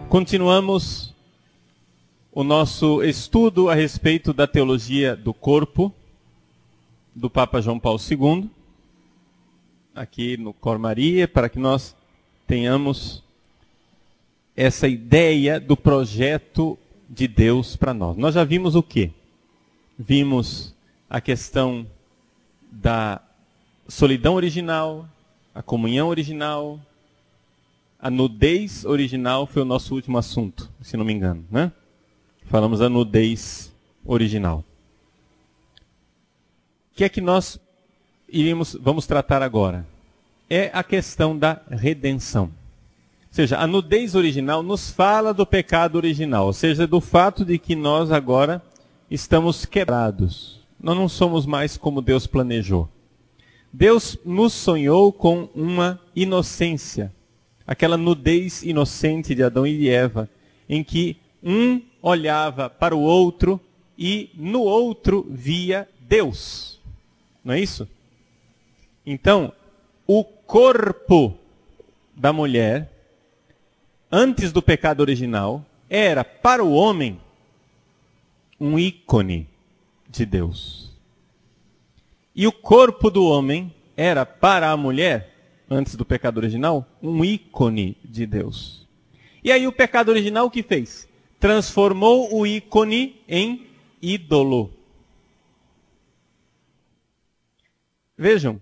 Continuamos o nosso estudo a respeito da teologia do corpo do Papa João Paulo II, aqui no Cor Maria, para que nós tenhamos essa ideia do projeto de Deus para nós. Nós já vimos o quê? Vimos a questão da solidão original, a comunhão original, a nudez original foi o nosso último assunto, se não me engano, né? Falamos da nudez original. O que é que nós vamos tratar agora? É a questão da redenção. Ou seja, a nudez original nos fala do pecado original, ou seja, do fato de que nós agora estamos quebrados. Nós não somos mais como Deus planejou. Deus nos sonhou com uma inocência, aquela nudez inocente de Adão e de Eva, em que um olhava para o outro e no outro via Deus. Não é isso? Então, o corpo da mulher, antes do pecado original, era para o homem um ícone de Deus. E o corpo do homem era para a mulher, antes do pecado original, um ícone de Deus. E aí o pecado original o que fez? Transformou o ícone em ídolo. Vejam,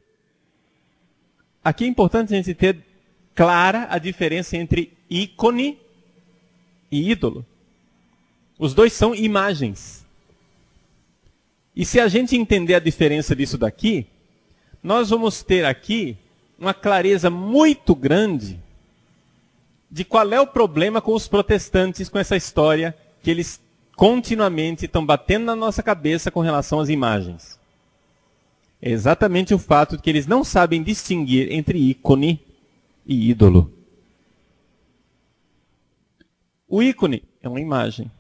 aqui é importante a gente ter clara a diferença entre ícone e ídolo. Os dois são imagens. E se a gente entender a diferença disso daqui, nós vamos ter aqui uma clareza muito grande de qual é o problema com os protestantes, com essa história que eles continuamente estão batendo na nossa cabeça com relação às imagens. É exatamente o fato de que eles não sabem distinguir entre ícone e ídolo. O ícone é uma imagem.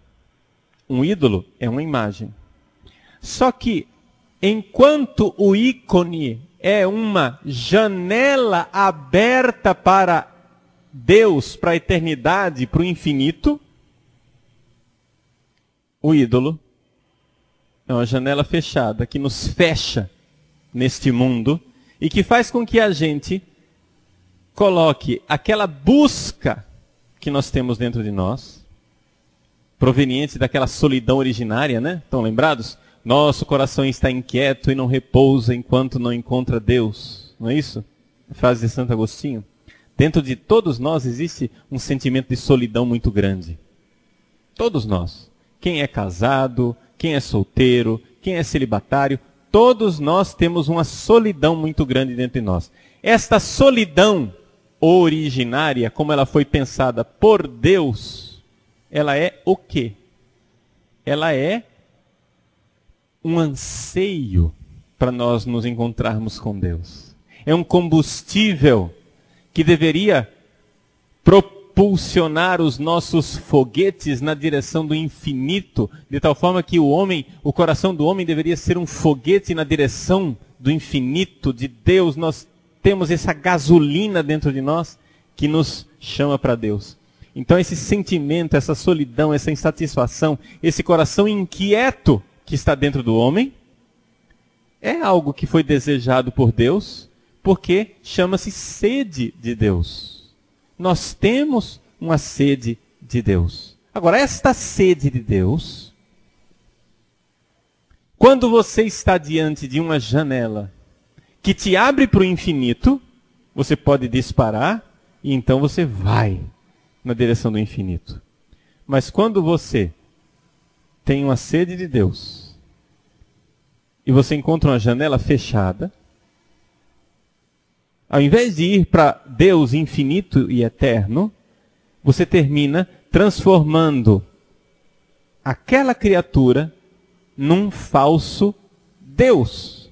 Um ídolo é uma imagem. Só que, enquanto o ícone é uma janela aberta para Deus, para a eternidade, para o infinito, o ídolo é uma janela fechada que nos fecha neste mundo e que faz com que a gente coloque aquela busca que nós temos dentro de nós, proveniente daquela solidão originária, né? Estão lembrados? Nosso coração está inquieto e não repousa enquanto não encontra Deus. Não é isso? A frase de Santo Agostinho. Dentro de todos nós existe um sentimento de solidão muito grande. Todos nós. Quem é casado, quem é solteiro, quem é celibatário, todos nós temos uma solidão muito grande dentro de nós. Esta solidão originária, como ela foi pensada por Deus, ela é o quê? Ela é um anseio para nós nos encontrarmos com Deus. É um combustível que deveria propulsionar os nossos foguetes na direção do infinito, de tal forma que o coração do homem deveria ser um foguete na direção do infinito, de Deus. Nós temos essa gasolina dentro de nós que nos chama para Deus. Então esse sentimento, essa solidão, essa insatisfação, esse coração inquieto que está dentro do homem, é algo que foi desejado por Deus, porque chama-se sede de Deus. Nós temos uma sede de Deus. Agora, esta sede de Deus, quando você está diante de uma janela que te abre para o infinito, você pode disparar e então você vai na direção do infinito. Mas quando você tem uma sede de Deus e você encontra uma janela fechada, ao invés de ir para Deus infinito e eterno, você termina transformando aquela criatura num falso Deus.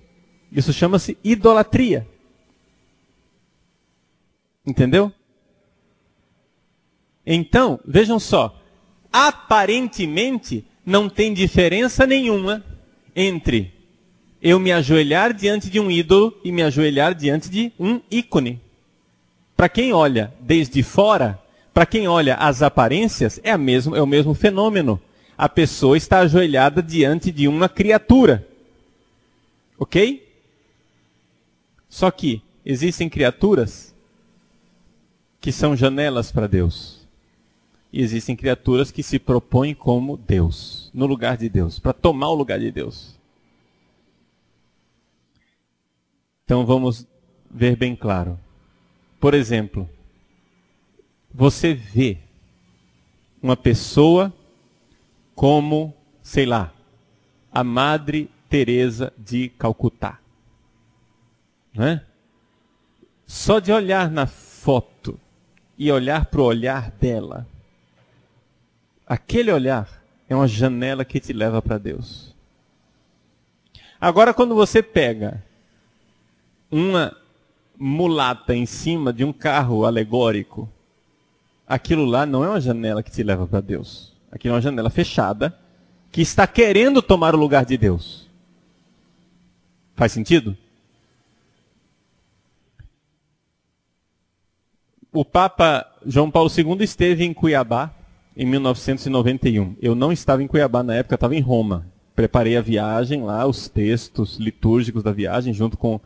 Isso chama-se idolatria. Entendeu? Então, vejam só, aparentemente não tem diferença nenhuma entre eu me ajoelhar diante de um ídolo e me ajoelhar diante de um ícone. Para quem olha desde fora, para quem olha as aparências, é o mesmo fenômeno. A pessoa está ajoelhada diante de uma criatura. Ok? Só que existem criaturas que são janelas para Deus. E existem criaturas que se propõem como Deus, no lugar de Deus, para tomar o lugar de Deus. Então vamos ver bem claro. Por exemplo, você vê uma pessoa como, sei lá, a Madre Teresa de Calcutá. Não é? Só de olhar na foto e olhar para o olhar dela, aquele olhar é uma janela que te leva para Deus. Agora, quando você pega uma mulata em cima de um carro alegórico, aquilo lá não é uma janela que te leva para Deus. Aquilo é uma janela fechada que está querendo tomar o lugar de Deus. Faz sentido? O Papa João Paulo II esteve em Cuiabá em 1991. Eu não estava em Cuiabá na época, eu estava em Roma. Preparei a viagem lá, os textos litúrgicos da viagem, junto com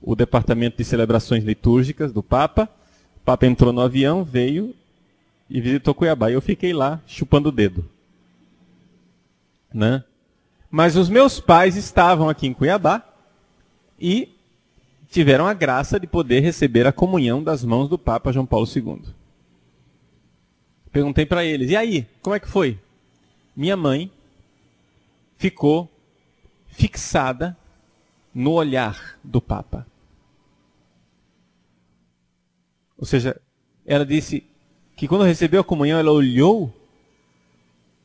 o Departamento de Celebrações Litúrgicas do Papa. O Papa entrou no avião, veio e visitou Cuiabá. E eu fiquei lá chupando o dedo. Né? Mas os meus pais estavam aqui em Cuiabá e tiveram a graça de poder receber a comunhão das mãos do Papa João Paulo II. Perguntei para eles, e aí, como é que foi? Minha mãe ficou fixada no olhar do Papa. Ou seja, ela disse que quando recebeu a comunhão, ela olhou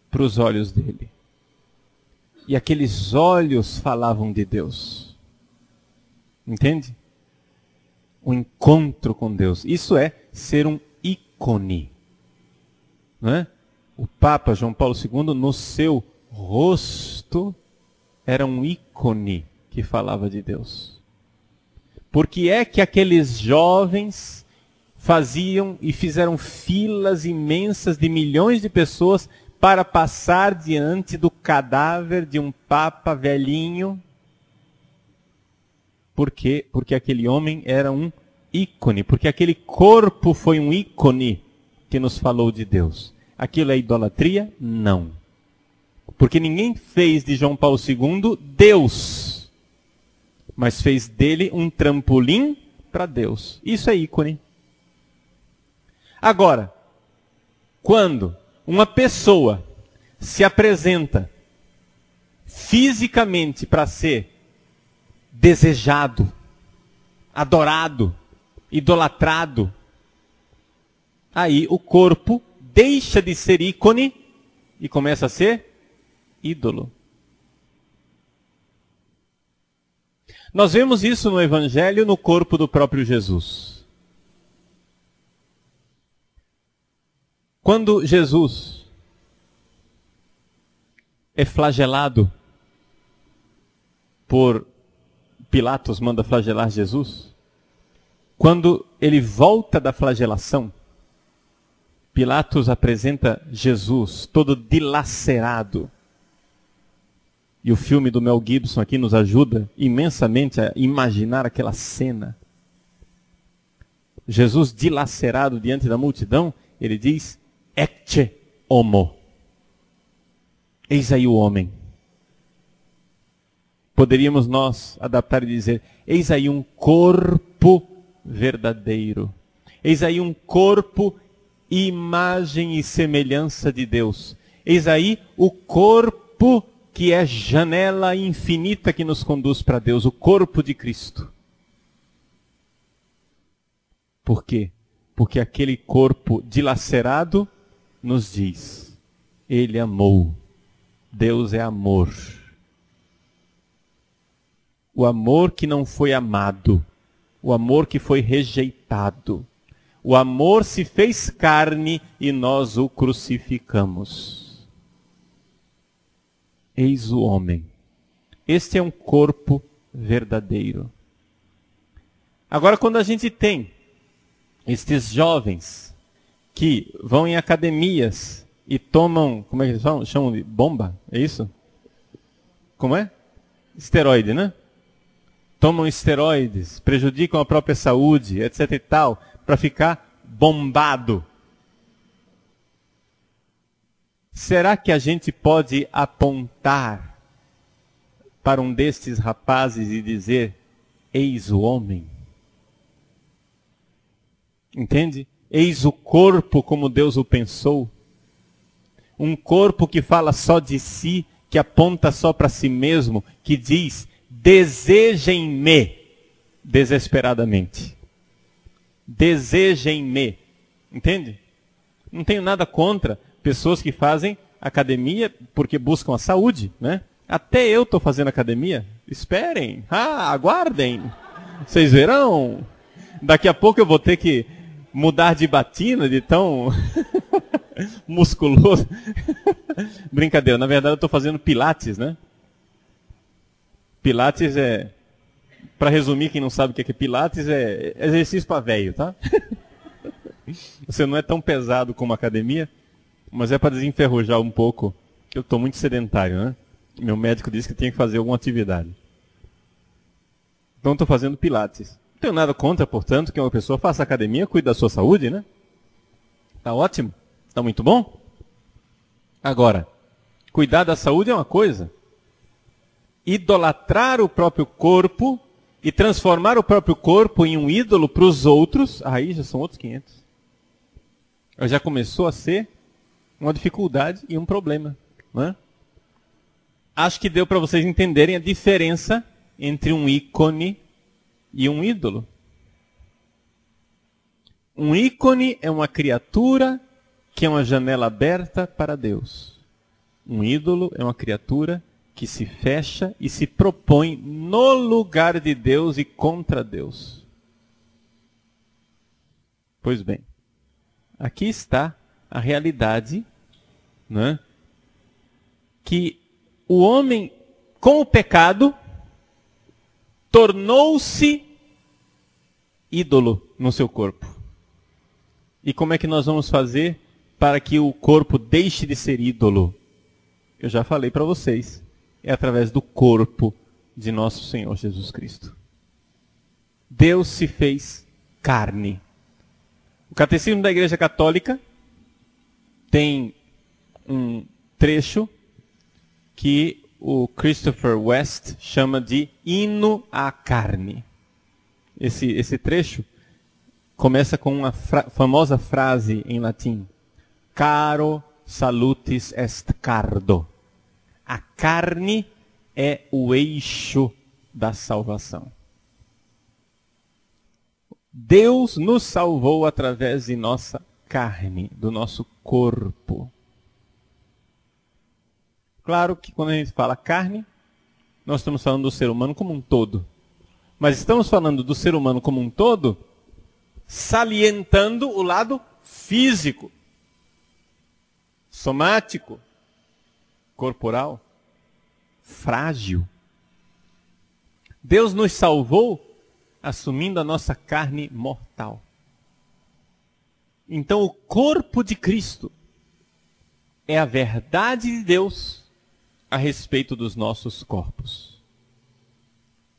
para os olhos dele. E aqueles olhos falavam de Deus. Entende? O encontro com Deus. Isso é ser um ícone. Não é? O Papa João Paulo II, no seu rosto, era um ícone que falava de Deus. Por que é que aqueles jovens faziam e fizeram filas imensas de milhões de pessoas para passar diante do cadáver de um Papa velhinho? Por quê? Porque aquele homem era um ícone, porque aquele corpo foi um ícone que nos falou de Deus. Aquilo é idolatria? Não. Porque ninguém fez de João Paulo II Deus, mas fez dele um trampolim para Deus. Isso é ícone. Agora, quando uma pessoa se apresenta fisicamente para ser desejado, adorado, idolatrado, aí o corpo deixa de ser ícone e começa a ser ídolo. Nós vemos isso no Evangelho, no corpo do próprio Jesus. Quando Jesus é flagelado por Pilatos, manda flagelar Jesus. Quando ele volta da flagelação, Pilatos apresenta Jesus todo dilacerado. E o filme do Mel Gibson aqui nos ajuda imensamente a imaginar aquela cena. Jesus dilacerado diante da multidão, ele diz, ecce homo. Eis aí o homem. Poderíamos nós adaptar e dizer, eis aí um corpo verdadeiro. Eis aí um corpo, imagem e semelhança de Deus. Eis aí o corpo que é janela infinita que nos conduz para Deus, o corpo de Cristo. Por quê? Porque aquele corpo dilacerado nos diz, ele amou. Deus é amor. O amor que não foi amado, o amor que foi rejeitado, O amor se fez carne e nós o crucificamos. Eis o homem. Este é um corpo verdadeiro. Agora, quando a gente tem estes jovens que vão em academias e tomam, como é que eles falam? Chamam de bomba, é isso? Como é? Esteroide, né? Tomam esteroides, prejudicam a própria saúde, etc e tal, para ficar bombado. Será que a gente pode apontar para um destes rapazes e dizer, eis o homem? Entende? Eis o corpo como Deus o pensou. Um corpo que fala só de si, que aponta só para si mesmo, que diz, desejem-me desesperadamente. Desejem-me. Entende? Não tenho nada contra pessoas que fazem academia porque buscam a saúde, né? Até eu estou fazendo academia. Esperem. Aguardem. Vocês verão. Daqui a pouco eu vou ter que mudar de batina, de tão musculoso. Brincadeira. Na verdade eu estou fazendo pilates, né? Pilates é... Para resumir, quem não sabe o que é pilates, é exercício para velho, tá? Você não é tão pesado como academia, mas é para desenferrujar um pouco, que eu estou muito sedentário, né? Meu médico disse que tinha que fazer alguma atividade. Então estou fazendo pilates. Não tenho nada contra, portanto, que uma pessoa faça academia, cuide da sua saúde, né? Tá ótimo? Tá muito bom? Agora, cuidar da saúde é uma coisa. Idolatrar o próprio corpo e transformar o próprio corpo em um ídolo para os outros, aí já são outros 500. Já começou a ser uma dificuldade e um problema, não é? Acho que deu para vocês entenderem a diferença entre um ícone e um ídolo. Um ícone é uma criatura que é uma janela aberta para Deus. Um ídolo é uma criatura que se fecha e se propõe no lugar de Deus e contra Deus. Pois bem, aqui está a realidade, né? Que o homem, com o pecado, tornou-se ídolo no seu corpo. E como é que nós vamos fazer para que o corpo deixe de ser ídolo? Eu já falei para vocês. É através do corpo de nosso Senhor Jesus Cristo. Deus se fez carne. O Catecismo da Igreja Católica tem um trecho que o Christopher West chama de hino à carne. Esse trecho começa com uma famosa frase em latim. Caro salutis est cardo. A carne é o eixo da salvação. Deus nos salvou através de nossa carne, do nosso corpo. Claro que quando a gente fala carne, nós estamos falando do ser humano como um todo. Mas estamos falando do ser humano como um todo, salientando o lado físico, somático, corporal, frágil. Deus nos salvou assumindo a nossa carne mortal. Então o corpo de Cristo é a verdade de Deus a respeito dos nossos corpos.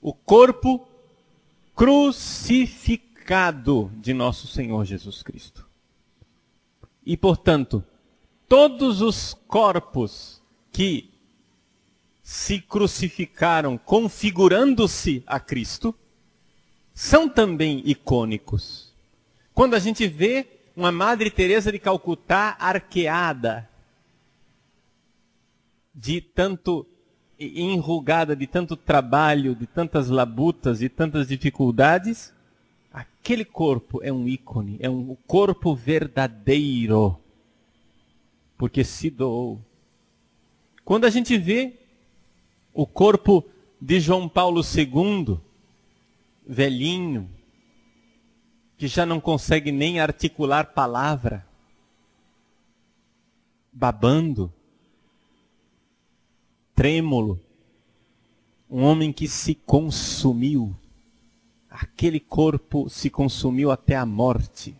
O corpo crucificado de nosso Senhor Jesus Cristo. E portanto, todos os corpos que se crucificaram configurando-se a Cristo, são também icônicos. Quando a gente vê uma Madre Teresa de Calcutá arqueada, de tanto enrugada, de tanto trabalho, de tantas labutas, de tantas dificuldades, aquele corpo é um ícone, é um corpo verdadeiro, porque se doou. Quando a gente vê o corpo de João Paulo II, velhinho, que já não consegue nem articular palavra, babando, trêmulo, um homem que se consumiu, aquele corpo se consumiu até a morte,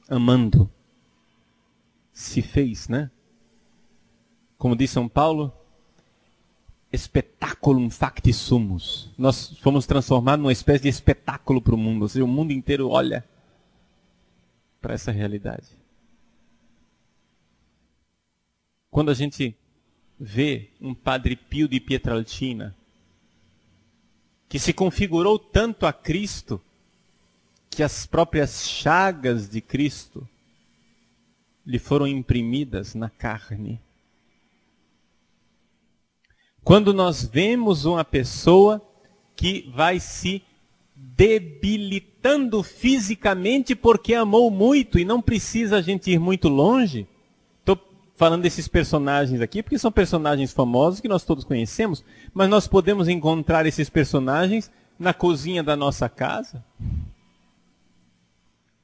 amando, se fez, né? Como diz São Paulo, spectaculum facti sumus. Nós fomos transformados numa espécie de espetáculo para o mundo, ou seja, o mundo inteiro olha para essa realidade. Quando a gente vê um Padre Pio de Pietrelcina, que se configurou tanto a Cristo, que as próprias chagas de Cristo lhe foram imprimidas na carne. Quando nós vemos uma pessoa que vai se debilitando fisicamente porque amou muito, e não precisa a gente ir muito longe. Estou falando desses personagens aqui porque são personagens famosos que nós todos conhecemos, mas nós podemos encontrar esses personagens na cozinha da nossa casa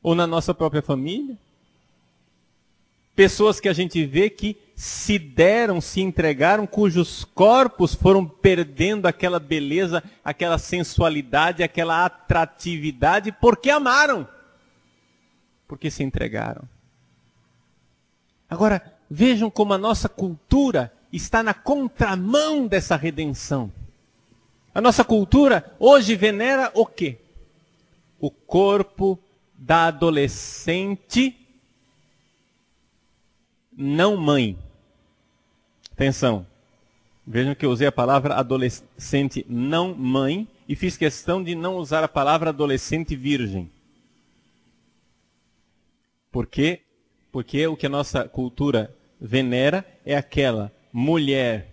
ou na nossa própria família. Pessoas que a gente vê que se deram, se entregaram, cujos corpos foram perdendo aquela beleza, aquela sensualidade, aquela atratividade, porque amaram, porque se entregaram. Agora, vejam como a nossa cultura está na contramão dessa redenção. A nossa cultura hoje venera o quê? O corpo da adolescente não mãe. Atenção. Vejam que eu usei a palavra adolescente não mãe e fiz questão de não usar a palavra adolescente virgem. Por quê? Porque o que a nossa cultura venera é aquela mulher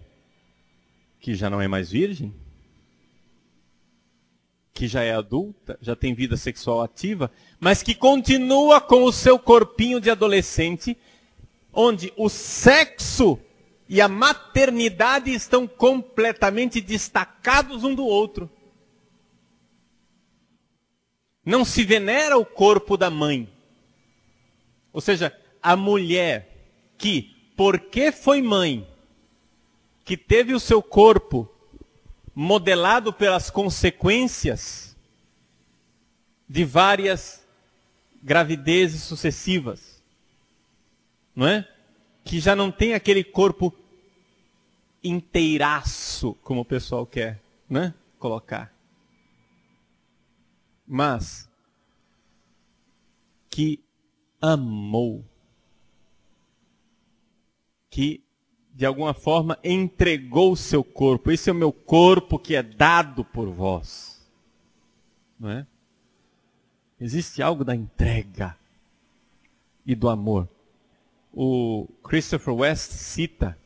que já não é mais virgem, que já é adulta, já tem vida sexual ativa, mas que continua com o seu corpinho de adolescente, onde o sexo e a maternidade estão completamente destacados um do outro. Não se venera o corpo da mãe. Ou seja, a mulher que, porque foi mãe, que teve o seu corpo modelado pelas consequências de várias gravidezes sucessivas, não é? Que já não tem aquele corpo inteiraço, como o pessoal quer, né? Colocar. Mas que amou, que de alguma forma entregou o seu corpo. Esse é o meu corpo que é dado por vós. Não é? Existe algo da entrega e do amor. O Christopher West cita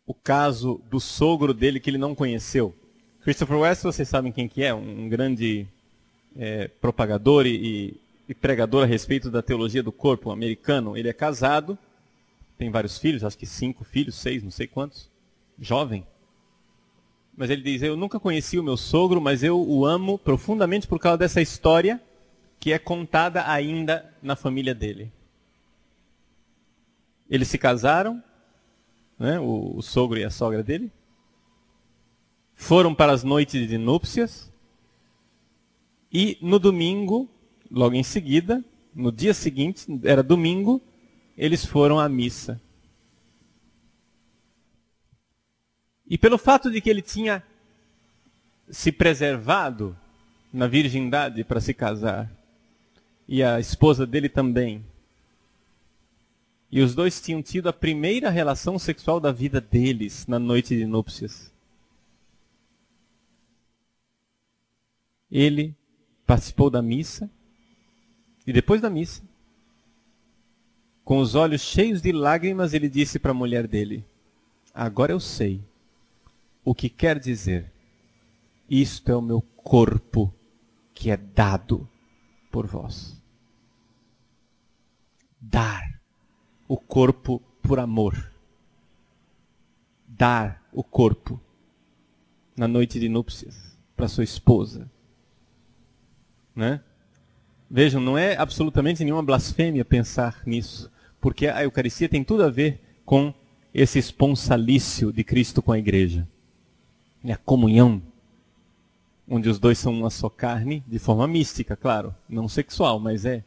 o caso do sogro dele que ele não conheceu. Christopher West, vocês sabem quem que é? Um grande propagador e pregador a respeito da teologia do corpo americano. Ele é casado, tem vários filhos, acho que 5 filhos, 6, não sei quantos, jovem. Mas ele diz, eu nunca conheci o meu sogro, mas eu o amo profundamente por causa dessa história que é contada ainda na família dele. Eles se casaram, né, o sogro e a sogra dele, foram para as noites de núpcias, e no domingo, logo em seguida, no dia seguinte, era domingo, eles foram à missa. E pelo fato de que ele tinha se preservado na virgindade para se casar, e a esposa dele também, e os dois tinham tido a primeira relação sexual da vida deles na noite de núpcias, ele participou da missa, e depois da missa, com os olhos cheios de lágrimas, ele disse para a mulher dele, agora eu sei o que quer dizer, isto é o meu corpo que é dado por vós. Dar o corpo por amor. Dar o corpo na noite de núpcias para sua esposa. né? Vejam, não é absolutamente nenhuma blasfêmia pensar nisso, porque a Eucaristia tem tudo a ver com esse esponsalício de Cristo com a igreja. É a comunhão, onde os dois são uma só carne, de forma mística, claro, não sexual, mas é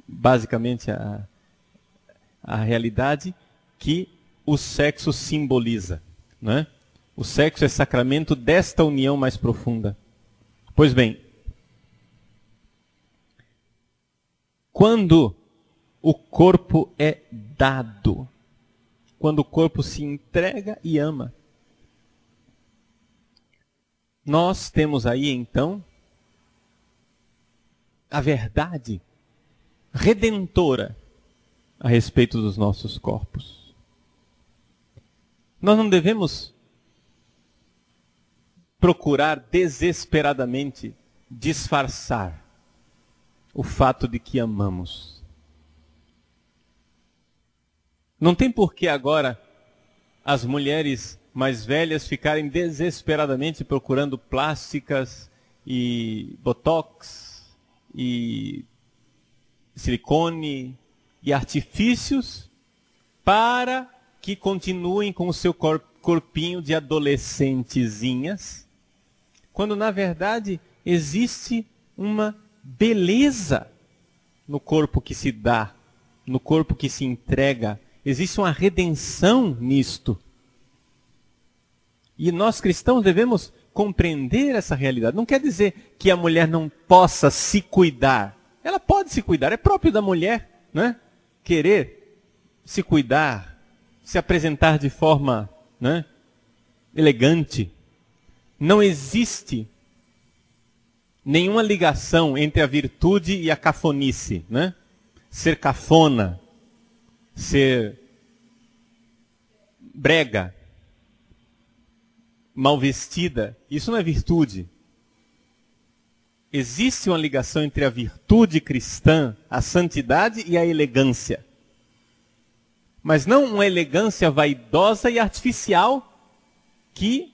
basicamente a realidade que o sexo simboliza, né? O sexo é sacramento desta união mais profunda. Pois bem, quando o corpo é dado, quando o corpo se entrega e ama, nós temos aí então a verdade redentora a respeito dos nossos corpos. Nós não devemos procurar desesperadamente disfarçar o fato de que amamos. Não tem por que agora as mulheres mais velhas ficarem desesperadamente procurando plásticas e botox e silicone e artifícios para que continuem com o seu corpinho de adolescentezinhas, quando na verdade existe uma beleza no corpo que se dá, no corpo que se entrega. Existe uma redenção nisto. E nós cristãos devemos compreender essa realidade. Não quer dizer que a mulher não possa se cuidar. Ela pode se cuidar, é próprio da mulher, né? Querer se cuidar, se apresentar de forma, né, elegante. Não existe nenhuma ligação entre a virtude e a cafonice, né? Ser cafona, ser brega, mal vestida, isso não é virtude. Existe uma ligação entre a virtude cristã, a santidade e a elegância. Mas não uma elegância vaidosa e artificial que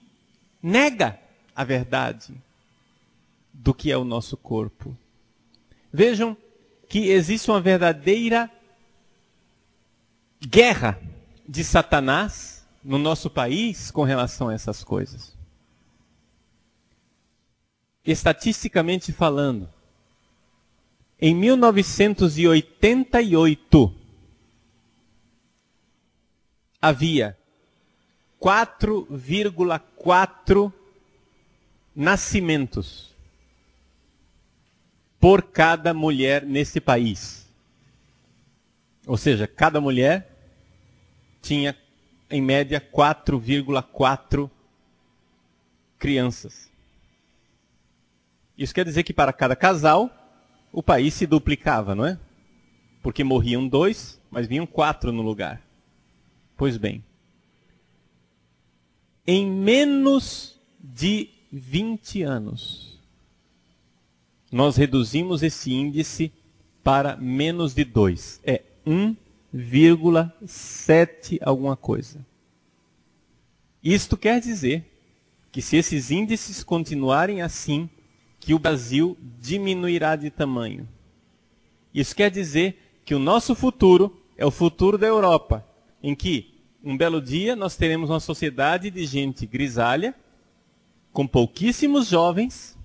nega a verdade do que é o nosso corpo. Vejam que existe uma verdadeira guerra de Satanás no nosso país com relação a essas coisas. Estatisticamente falando, em 1988, havia 4,4 nascimentos por cada mulher nesse país. Ou seja, cada mulher tinha, em média, 4,4 crianças. Isso quer dizer que para cada casal, o país se duplicava, não é? Porque morriam 2, mas vinham 4 no lugar. Pois bem, em menos de 20 anos, nós reduzimos esse índice para menos de 2. É 1,7 alguma coisa. Isto quer dizer que se esses índices continuarem assim, que o Brasil diminuirá de tamanho. Isso quer dizer que o nosso futuro é o futuro da Europa, em que, um belo dia, nós teremos uma sociedade de gente grisalha, com pouquíssimos jovens,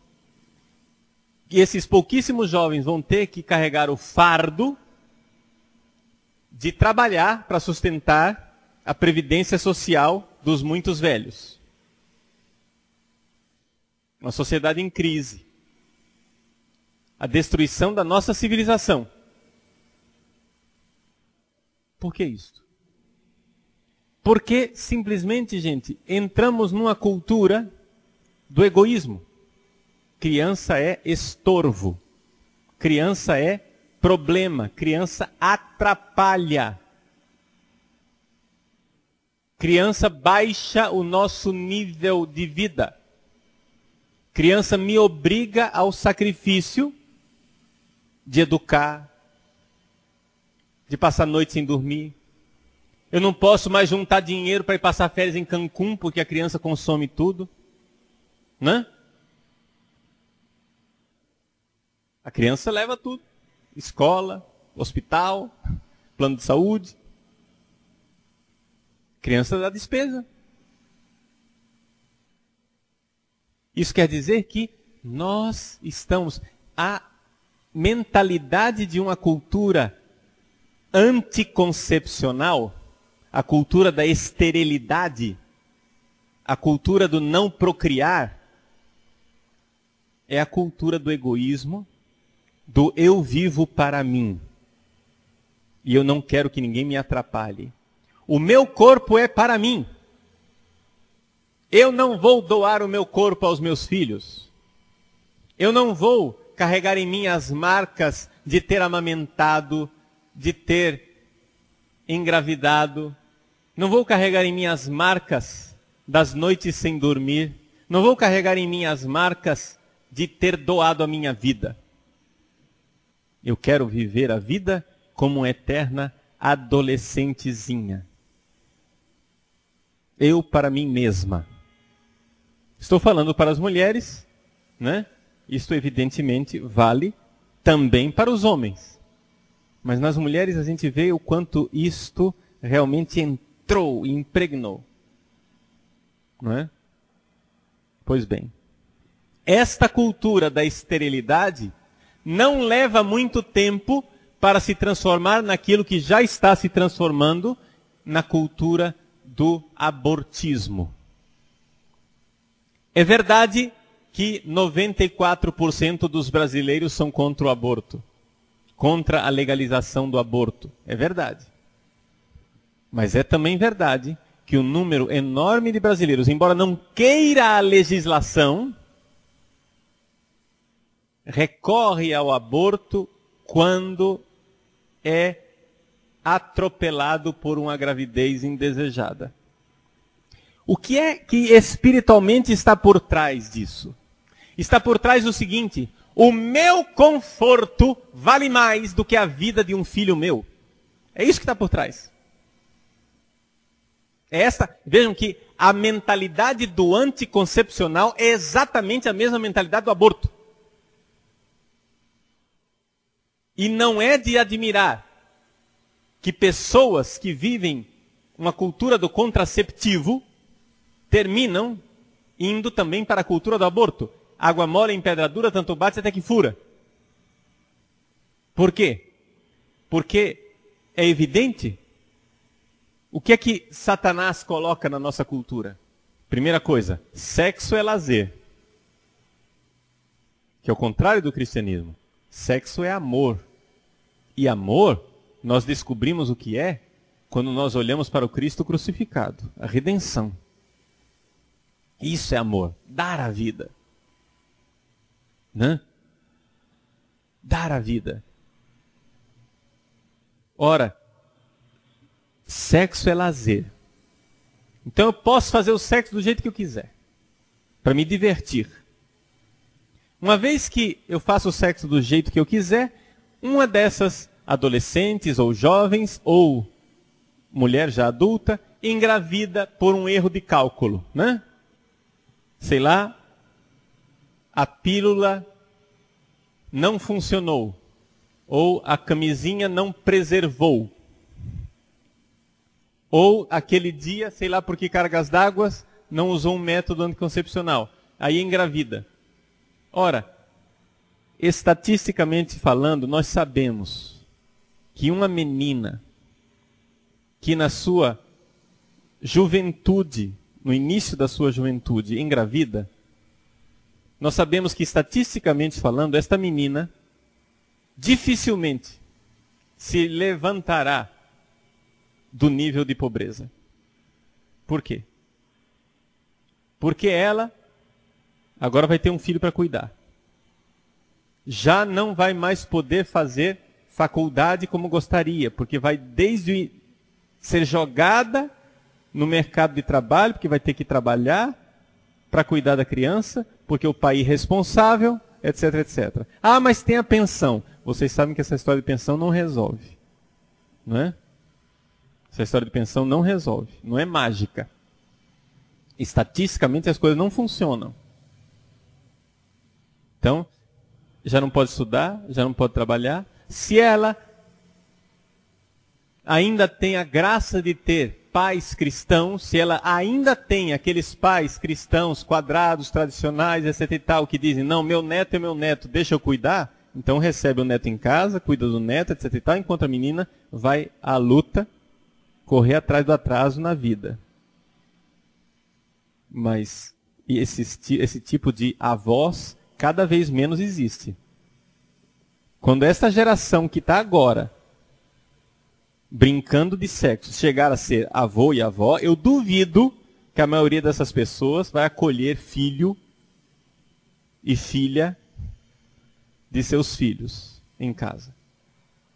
e esses pouquíssimos jovens vão ter que carregar o fardo de trabalhar para sustentar a previdência social dos muitos velhos. Uma sociedade em crise. A destruição da nossa civilização. Por que isso? Porque, simplesmente, gente, entramos numa cultura do egoísmo. Criança é estorvo. Criança é problema. Criança atrapalha. Criança baixa o nosso nível de vida. Criança me obriga ao sacrifício de educar, de passar a noite sem dormir. Eu não posso mais juntar dinheiro para ir passar férias em Cancún, porque a criança consome tudo. Né? A criança leva tudo. Escola, hospital, plano de saúde. Criança dá despesa. Isso quer dizer que nós estamos... A mentalidade de uma cultura anticoncepcional, a cultura da esterilidade, a cultura do não procriar, é a cultura do egoísmo, do eu vivo para mim. E eu não quero que ninguém me atrapalhe. O meu corpo é para mim. Eu não vou doar o meu corpo aos meus filhos. Eu não vou carregar em mim as marcas de ter amamentado, de ter engravidado. Não vou carregar em mim as marcas das noites sem dormir. Não vou carregar em mim as marcas de ter doado a minha vida. Eu quero viver a vida como uma eterna adolescentezinha. Eu para mim mesma. Estou falando para as mulheres, né? Isto evidentemente vale também para os homens. Mas nas mulheres a gente vê o quanto isto realmente entrou e impregnou. Não é? Pois bem. Esta cultura da esterilidade não leva muito tempo para se transformar naquilo que já está se transformando na cultura do abortismo. É verdade que 94% dos brasileiros são contra o aborto, contra a legalização do aborto. É verdade. Mas é também verdade que um número enorme de brasileiros, embora não queira a legislação, recorre ao aborto quando é atropelado por uma gravidez indesejada. O que é que espiritualmente está por trás disso? Está por trás do seguinte: o meu conforto vale mais do que a vida de um filho meu. É isso que está por trás. Vejam que a mentalidade do anticoncepcional é exatamente a mesma mentalidade do aborto. E não é de admirar que pessoas que vivem uma cultura do contraceptivo terminam indo também para a cultura do aborto. Água mole em pedra dura, tanto bate até que fura. Por quê? Porque é evidente. O que é que Satanás coloca na nossa cultura? Primeira coisa, sexo é lazer. Que é o contrário do cristianismo. Sexo é amor. E amor, nós descobrimos o que é quando nós olhamos para o Cristo crucificado. A redenção. Isso é amor. Dar a vida. Né? Dar a vida. Ora, sexo é lazer. Então eu posso fazer o sexo do jeito que eu quiser. Para me divertir. Uma vez que eu faço o sexo do jeito que eu quiser, uma dessas adolescentes ou jovens ou mulher já adulta engravida por um erro de cálculo, né? Sei lá, a pílula não funcionou ou a camisinha não preservou. Ou aquele dia, sei lá por que cargas d'água, não usou um método anticoncepcional. Aí engravida. Ora, estatisticamente falando, nós sabemos que uma menina que na sua juventude, no início da sua juventude, engravida, nós sabemos que estatisticamente falando, esta menina dificilmente se levantará do nível de pobreza. Por quê? Porque ela agora vai ter um filho para cuidar. Já não vai mais poder fazer faculdade como gostaria, porque vai desde ser jogada no mercado de trabalho, porque vai ter que trabalhar para cuidar da criança, porque o pai é irresponsável, etc, etc. Ah, mas tem a pensão. Vocês sabem que essa história de pensão não resolve. Não é? Essa história de pensão não resolve. Não é mágica. Estatisticamente as coisas não funcionam. Então, já não pode estudar, já não pode trabalhar. Se ela ainda tem a graça de ter pais cristãos, se ela ainda tem aqueles pais cristãos quadrados, tradicionais, etc e tal, que dizem, não, meu neto é meu neto, deixa eu cuidar, então recebe o neto em casa, cuida do neto, etc e tal, enquanto a menina vai à luta, correr atrás do atraso na vida. Mas esse tipo de avós cada vez menos existe. Quando essa geração que está agora brincando de sexo chegar a ser avô e avó, eu duvido que a maioria dessas pessoas vai acolher filho e filha de seus filhos em casa.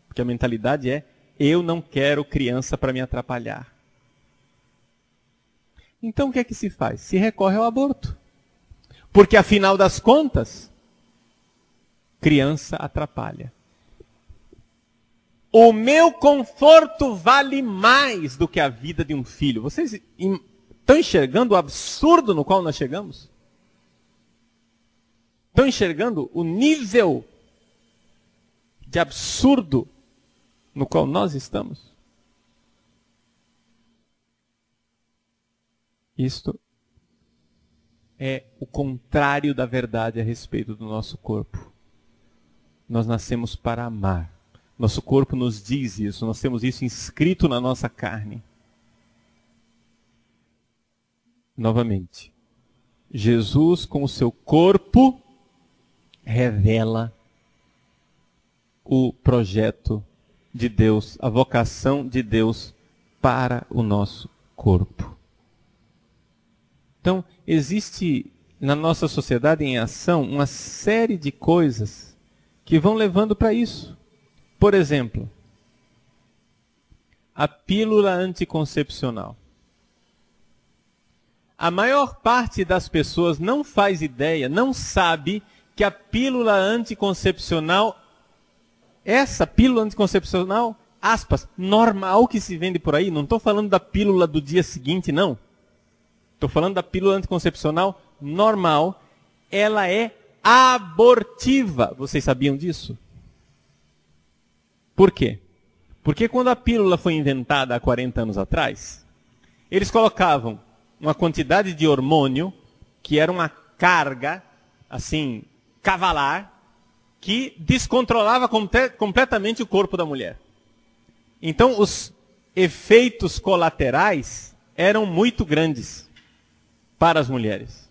Porque a mentalidade é, eu não quero criança para me atrapalhar. Então o que é que se faz? Se recorre ao aborto. Porque afinal das contas, criança atrapalha. O meu conforto vale mais do que a vida de um filho. Vocês estão enxergando o absurdo no qual nós chegamos? Estão enxergando o nível de absurdo no qual nós estamos? Isto é o contrário da verdade a respeito do nosso corpo. Nós nascemos para amar. Nosso corpo nos diz isso, nós temos isso inscrito na nossa carne. Novamente, Jesus com o seu corpo revela o projeto de Deus, a vocação de Deus para o nosso corpo. Então, existe na nossa sociedade em ação uma série de coisas que vão levando para isso. Por exemplo, a pílula anticoncepcional. A maior parte das pessoas não faz ideia, não sabe que a pílula anticoncepcional, essa pílula anticoncepcional, aspas, normal que se vende por aí, não estou falando da pílula do dia seguinte, não. Estou falando da pílula anticoncepcional normal, ela é abortiva. Vocês sabiam disso? Por quê? Porque quando a pílula foi inventada há 40 anos atrás, eles colocavam uma quantidade de hormônio, que era uma carga, assim, cavalar, que descontrolava completamente o corpo da mulher. Então, os efeitos colaterais eram muito grandes para as mulheres.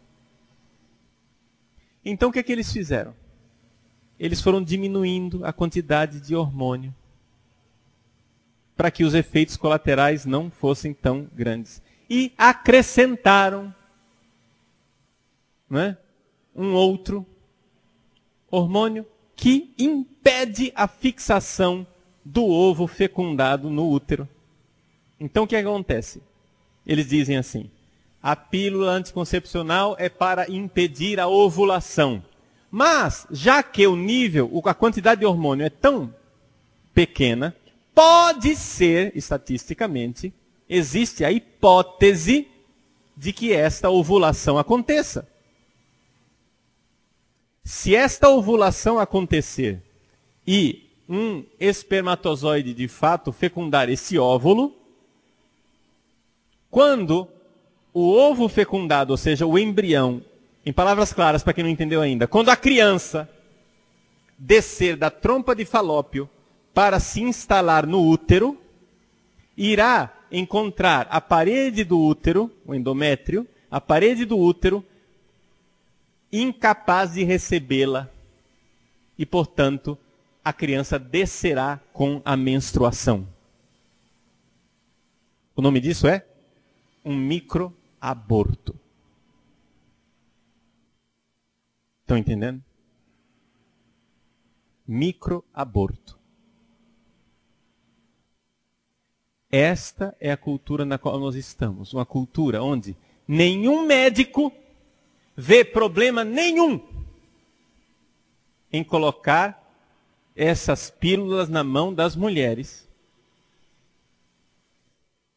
Então, o que é que eles fizeram? Eles foram diminuindo a quantidade de hormônio para que os efeitos colaterais não fossem tão grandes. E acrescentaram, né, um outro hormônio que impede a fixação do ovo fecundado no útero. Então o que acontece? Eles dizem assim, a pílula anticoncepcional é para impedir a ovulação. Mas, já que o nível, a quantidade de hormônio é tão pequena, pode ser, estatisticamente, existe a hipótese de que esta ovulação aconteça. Se esta ovulação acontecer e um espermatozoide de fato fecundar esse óvulo, quando o ovo fecundado, ou seja, o embrião, em palavras claras para quem não entendeu ainda, quando a criança descer da trompa de Falópio para se instalar no útero, irá encontrar a parede do útero, o endométrio, a parede do útero, incapaz de recebê-la. E, portanto, a criança descerá com a menstruação. O nome disso é um microaborto. Estão entendendo? Microaborto. Esta é a cultura na qual nós estamos. Uma cultura onde nenhum médico vê problema nenhum em colocar essas pílulas na mão das mulheres.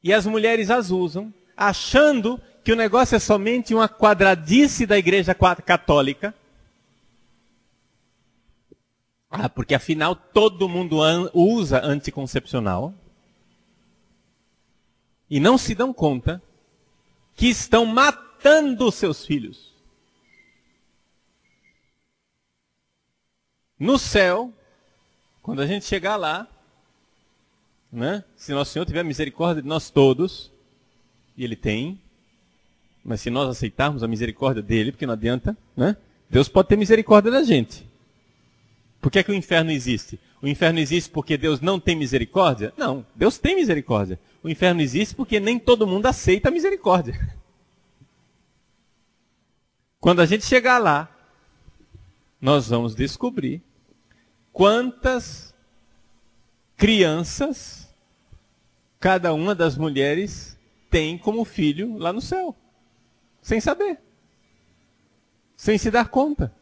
E as mulheres as usam, achando que o negócio é somente uma quadradice da Igreja Católica. Ah, porque afinal todo mundo usa anticoncepcional e não se dão conta que estão matando seus filhos. No céu, quando a gente chegar lá, né, se Nosso Senhor tiver misericórdia de nós todos, e Ele tem, mas se nós aceitarmos a misericórdia dele, porque não adianta, né, Deus pode ter misericórdia da gente. Por que é que o inferno existe? O inferno existe porque Deus não tem misericórdia? Não, Deus tem misericórdia. O inferno existe porque nem todo mundo aceita a misericórdia. Quando a gente chegar lá, nós vamos descobrir quantas crianças cada uma das mulheres tem como filho lá no céu. Sem saber. Sem se dar conta.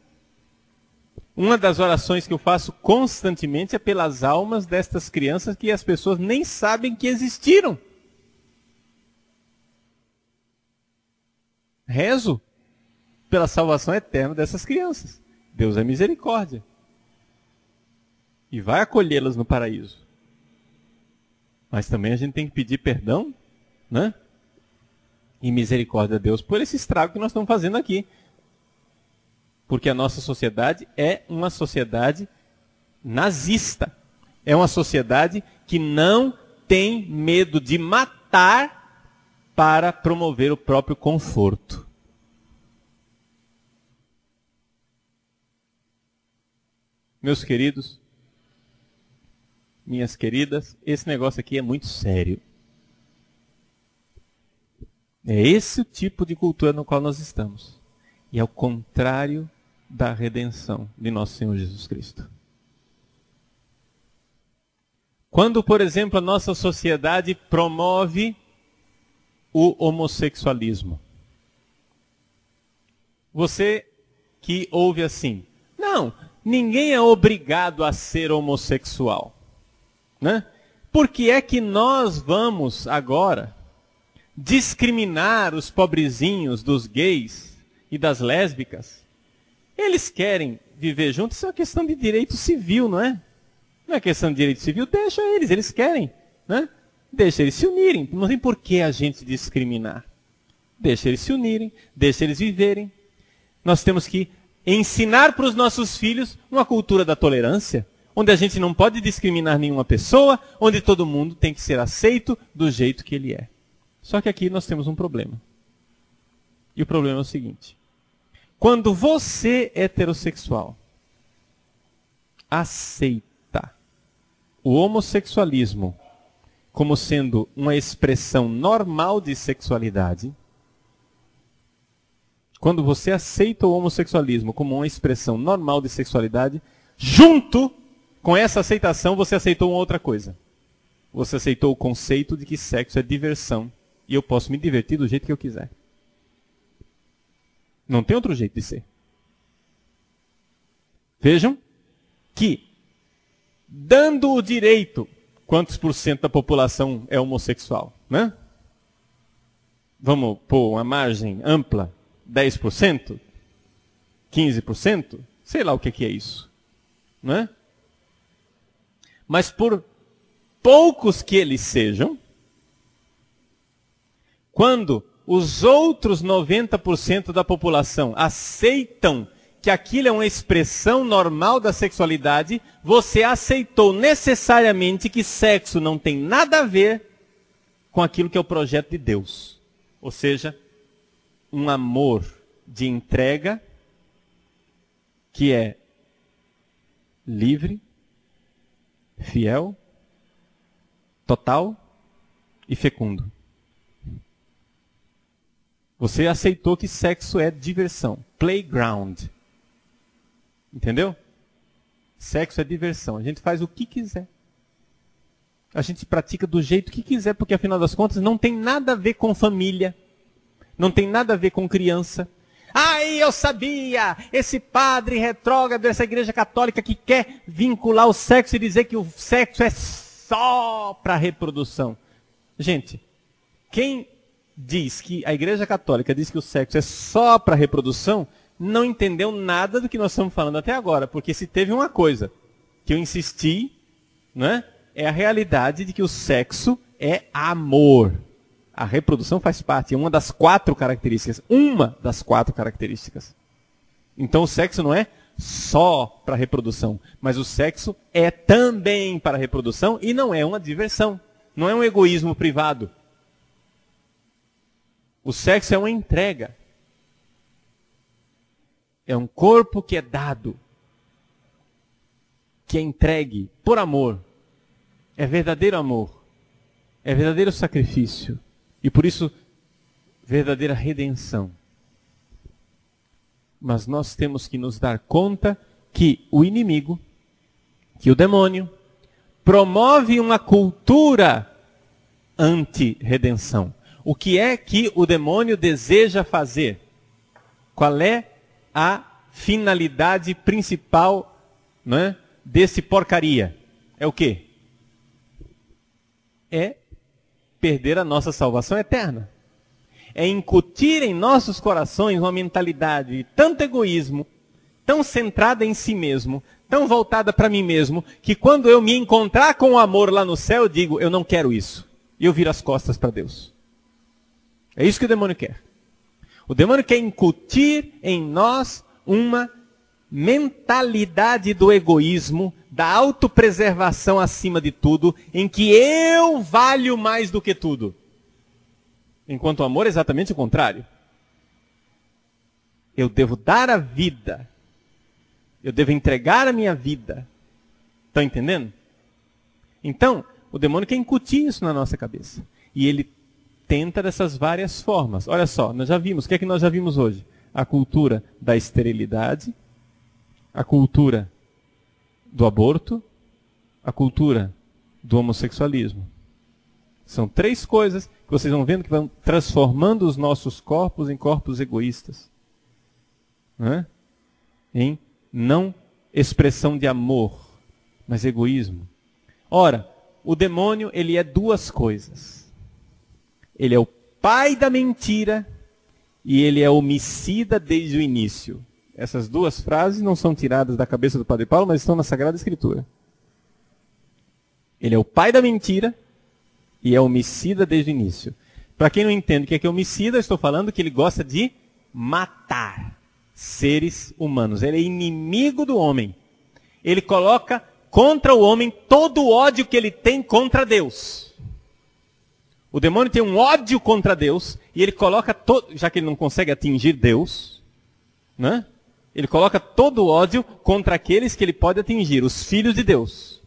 Uma das orações que eu faço constantemente é pelas almas destas crianças que as pessoas nem sabem que existiram. Rezo pela salvação eterna dessas crianças. Deus é misericórdia. E vai acolhê-las no paraíso. Mas também a gente tem que pedir perdão, né? E misericórdia a Deus por esse estrago que nós estamos fazendo aqui. Porque a nossa sociedade é uma sociedade nazista. É uma sociedade que não tem medo de matar para promover o próprio conforto. Meus queridos, minhas queridas, esse negócio aqui é muito sério. É esse o tipo de cultura no qual nós estamos. E é o contrário da redenção de nosso Senhor Jesus Cristo. Quando, por exemplo, a nossa sociedade promove o homossexualismo. Você que ouve assim, não, ninguém é obrigado a ser homossexual. Né? Por que é que nós vamos agora discriminar os pobrezinhos dos gays e das lésbicas? Eles querem viver juntos, isso é uma questão de direito civil, não é? Não é questão de direito civil, deixa eles querem, né? Deixa eles se unirem, não tem por que a gente discriminar. Deixa eles se unirem, deixa eles viverem. Nós temos que ensinar para os nossos filhos uma cultura da tolerância, onde a gente não pode discriminar nenhuma pessoa, onde todo mundo tem que ser aceito do jeito que ele é. Só que aqui nós temos um problema. E o problema é o seguinte. Quando você, heterossexual, aceita o homossexualismo como sendo uma expressão normal de sexualidade, quando você aceita o homossexualismo como uma expressão normal de sexualidade, junto com essa aceitação você aceitou uma outra coisa. Você aceitou o conceito de que sexo é diversão e eu posso me divertir do jeito que eu quiser. Não tem outro jeito de ser. Vejam que, dando o direito, quantos por cento da população é homossexual? Né? Vamos pôr uma margem ampla, 10%? 15%? Sei lá o que é isso. Né? Mas por poucos que eles sejam, quando os outros 90% da população aceitam que aquilo é uma expressão normal da sexualidade, você aceitou necessariamente que sexo não tem nada a ver com aquilo que é o projeto de Deus. Ou seja, um amor de entrega que é livre, fiel, total e fecundo. Você aceitou que sexo é diversão. Playground. Entendeu? Sexo é diversão. A gente faz o que quiser. A gente pratica do jeito que quiser, porque afinal das contas não tem nada a ver com família. Não tem nada a ver com criança. Aí eu sabia! Esse padre retrógrado dessa igreja católica que quer vincular o sexo e dizer que o sexo é só para reprodução. Gente, quem diz que a igreja católica diz que o sexo é só para reprodução, não entendeu nada do que nós estamos falando até agora. Porque se teve uma coisa que eu insisti, né, é a realidade de que o sexo é amor. A reprodução faz parte, é uma das 4 características. Uma das 4 características. Então o sexo não é só para reprodução, mas o sexo é também para reprodução e não é uma diversão. Não é um egoísmo privado. O sexo é uma entrega. É um corpo que é dado, que é entregue por amor. É verdadeiro amor. É verdadeiro sacrifício. E por isso, verdadeira redenção. Mas nós temos que nos dar conta que o inimigo, que o demônio, promove uma cultura anti-redenção. O que é que o demônio deseja fazer? Qual é a finalidade principal, né, desse porcaria? É o quê? É perder a nossa salvação eterna. É incutir em nossos corações uma mentalidade de tanto egoísmo, tão centrada em si mesmo, tão voltada para mim mesmo, que quando eu me encontrar com o amor lá no céu, eu digo, eu não quero isso. E eu viro as costas para Deus. É isso que o demônio quer. O demônio quer incutir em nós uma mentalidade do egoísmo, da autopreservação acima de tudo, em que eu valho mais do que tudo. Enquanto o amor é exatamente o contrário. Eu devo dar a vida. Eu devo entregar a minha vida. Estão entendendo? Então, o demônio quer incutir isso na nossa cabeça. E ele tenta dessas várias formas. Olha só, nós já vimos, o que é que nós já vimos hoje? A cultura da esterilidade, a cultura do aborto, a cultura do homossexualismo. São 3 coisas que vocês vão vendo que vão transformando os nossos corpos em corpos egoístas. Né? Em não expressão de amor, mas egoísmo. Ora, o demônio, ele é 2 coisas. Ele é o pai da mentira e ele é homicida desde o início. Essas 2 frases não são tiradas da cabeça do Padre Paulo, mas estão na Sagrada Escritura. Ele é o pai da mentira e é homicida desde o início. Para quem não entende o que é homicida, eu estou falando que ele gosta de matar seres humanos. Ele é inimigo do homem. Ele coloca contra o homem todo o ódio que ele tem contra Deus. O demônio tem um ódio contra Deus e ele coloca todo, já que ele não consegue atingir Deus, né? Ele coloca todo o ódio contra aqueles que ele pode atingir, os filhos de Deus.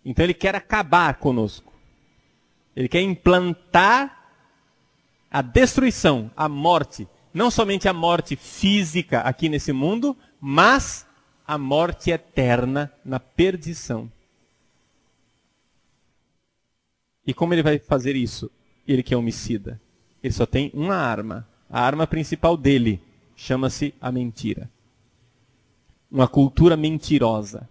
Então ele quer acabar conosco. Ele quer implantar a destruição, a morte. Não somente a morte física aqui nesse mundo, mas a morte eterna na perdição. E como ele vai fazer isso? Ele que é homicida. Ele só tem uma arma. A arma principal dele chama-se a mentira. Uma cultura mentirosa.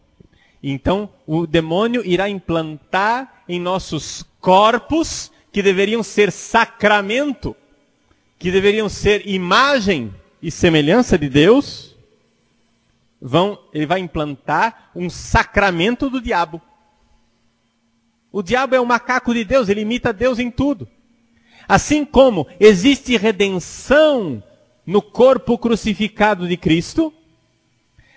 Então, o demônio irá implantar em nossos corpos, que deveriam ser sacramento, que deveriam ser imagem e semelhança de Deus, ele vai implantar um sacramento do diabo. O diabo é o macaco de Deus, ele imita Deus em tudo. Assim como existe redenção no corpo crucificado de Cristo,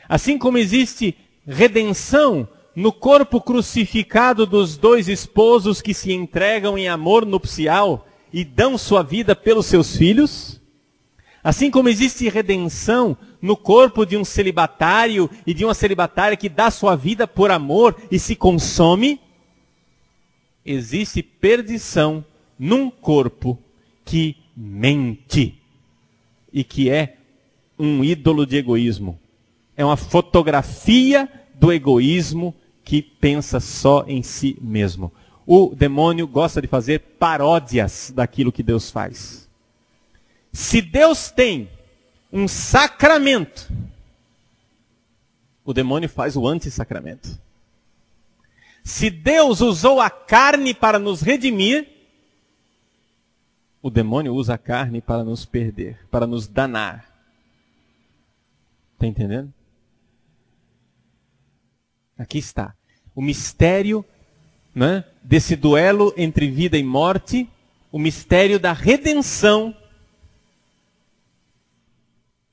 assim como existe redenção no corpo crucificado dos 2 esposos que se entregam em amor nupcial e dão sua vida pelos seus filhos, assim como existe redenção no corpo de um celibatário e de uma celibatária que dá sua vida por amor e se consome, existe perdição num corpo que mente e que é um ídolo de egoísmo. É uma fotografia do egoísmo que pensa só em si mesmo. O demônio gosta de fazer paródias daquilo que Deus faz. Se Deus tem um sacramento, o demônio faz o antissacramento. Se Deus usou a carne para nos redimir, o demônio usa a carne para nos perder, para nos danar. Está entendendo? Aqui está. O mistério, né, desse duelo entre vida e morte, o mistério da redenção,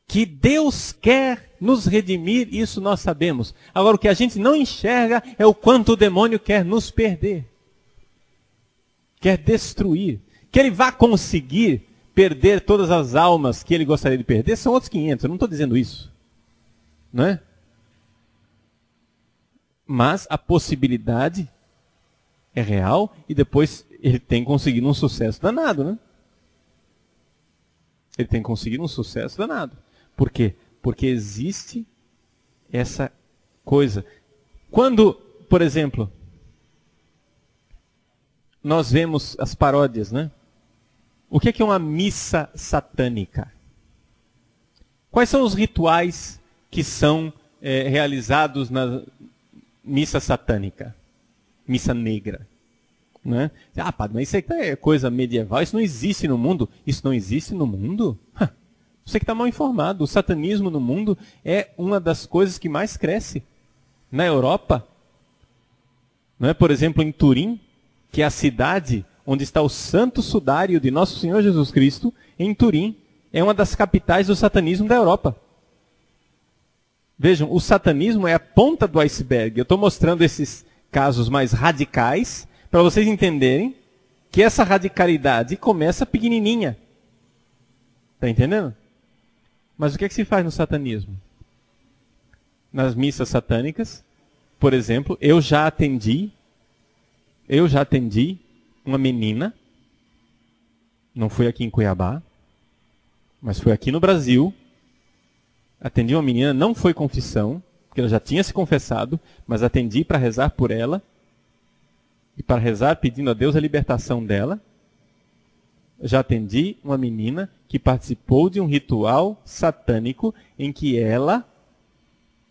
que Deus quer nos redimir, isso nós sabemos. Agora, o que a gente não enxerga é o quanto o demônio quer nos perder. Quer destruir. Que ele vá conseguir perder todas as almas que ele gostaria de perder, são outros 500, eu não estou dizendo isso. Não é? Mas a possibilidade é real e depois ele tem conseguido um sucesso danado, né? Ele tem conseguido um sucesso danado. Por quê? Porque existe essa coisa. Quando, por exemplo, nós vemos as paródias, né? O que é uma missa satânica? Quais são os rituais que são realizados na missa satânica? Missa negra. Né? Ah, padre, mas isso aí é coisa medieval, isso não existe no mundo. Isso não existe no mundo? Você que está mal informado. O satanismo no mundo é uma das coisas que mais cresce. Na Europa, não é? Por exemplo, em Turim, que é a cidade onde está o santo sudário de Nosso Senhor Jesus Cristo, em Turim, é uma das capitais do satanismo da Europa. Vejam, o satanismo é a ponta do iceberg. Eu estou mostrando esses casos mais radicais, para vocês entenderem que essa radicalidade começa pequenininha. Está entendendo? Mas o que é que se faz no satanismo? Nas missas satânicas, por exemplo, eu já atendi uma menina, não foi aqui em Cuiabá, mas foi aqui no Brasil. Atendi uma menina, não foi confissão, porque ela já tinha se confessado, mas atendi para rezar por ela, e para rezar pedindo a Deus a libertação dela. Já atendi uma menina que participou de um ritual satânico em que ela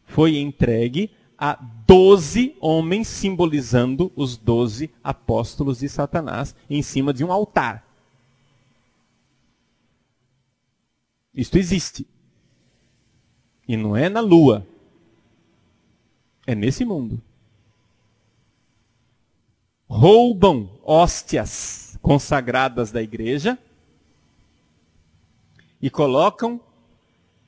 foi entregue a 12 homens, simbolizando os 12 apóstolos de Satanás, em cima de um altar. Isto existe. E não é na lua. É nesse mundo. Roubam hóstias consagradas da igreja e colocam